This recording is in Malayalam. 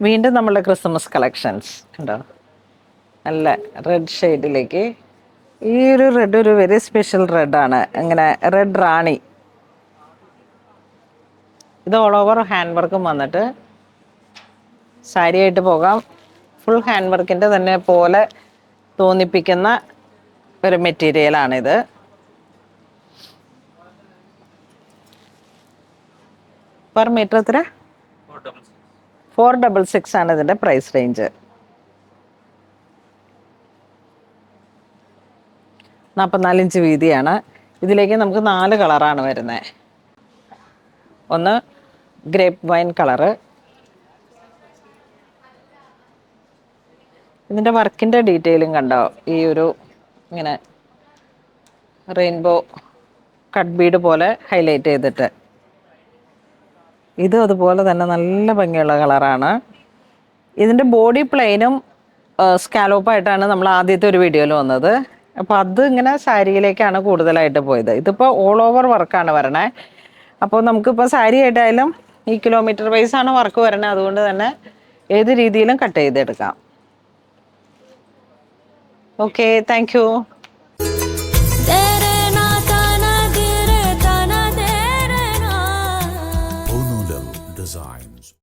വീണ്ടും നമ്മളുടെ ക്രിസ്മസ് കളക്ഷൻസ് ഉണ്ടോ, നല്ല റെഡ് ഷെയ്ഡിലേക്ക്. ഈ ഒരു റെഡ് ഒരു വെരി സ്പെഷ്യൽ റെഡാണ്, ഇങ്ങനെ റെഡ് റാണി. ഇത് ഓൾ ഓവർ ഹാൻഡ് വർക്കും വന്നിട്ട് സാരി ആയിട്ട് പോകാം. ഫുൾ ഹാൻഡ് വർക്കിൻ്റെ തന്നെ പോലെ തോന്നിപ്പിക്കുന്ന ഒരു മെറ്റീരിയലാണിത്. പെർ മീറ്റർ എത്ര? 466 ആണ് ഇതിൻ്റെ പ്രൈസ് റേഞ്ച്. 44 ഇഞ്ച് വീതിയാണ്. ഇതിലേക്ക് നമുക്ക് 4 കളറാണ് വരുന്നത്. ഒന്ന് ഗ്രേപ്പ് വൈൻ കളറ്. ഇതിൻ്റെ വർക്കിൻ്റെ ഡീറ്റെയിലും കണ്ടോ, ഈ ഒരു ഇങ്ങനെ റെയിൻബോ കട്ട് ബീഡ് പോലെ ഹൈലൈറ്റ് ചെയ്തിട്ട്. ഇതും അതുപോലെ തന്നെ നല്ല ഭംഗിയുള്ള കളറാണ്. ഇതിൻ്റെ ബോഡി പ്ലെയിനും സ്കാലോപ്പായിട്ടാണ് നമ്മൾ ആദ്യത്തെ ഒരു വീഡിയോയിൽ വന്നത്. അപ്പോൾ അത് ഇങ്ങനെ സാരിയിലേക്കാണ് കൂടുതലായിട്ട് പോയത്. ഇതിപ്പോൾ ഓൾ ഓവർ വർക്കാണ് വരണേ. അപ്പോൾ നമുക്കിപ്പോൾ സാരി ആയിട്ടായാലും ഈ കിലോമീറ്റർ വൈസാണ് വർക്ക് വരണേ. അതുകൊണ്ട് തന്നെ ഏത് രീതിയിലും കട്ട് ചെയ്തെടുക്കാം. Okay, thank you.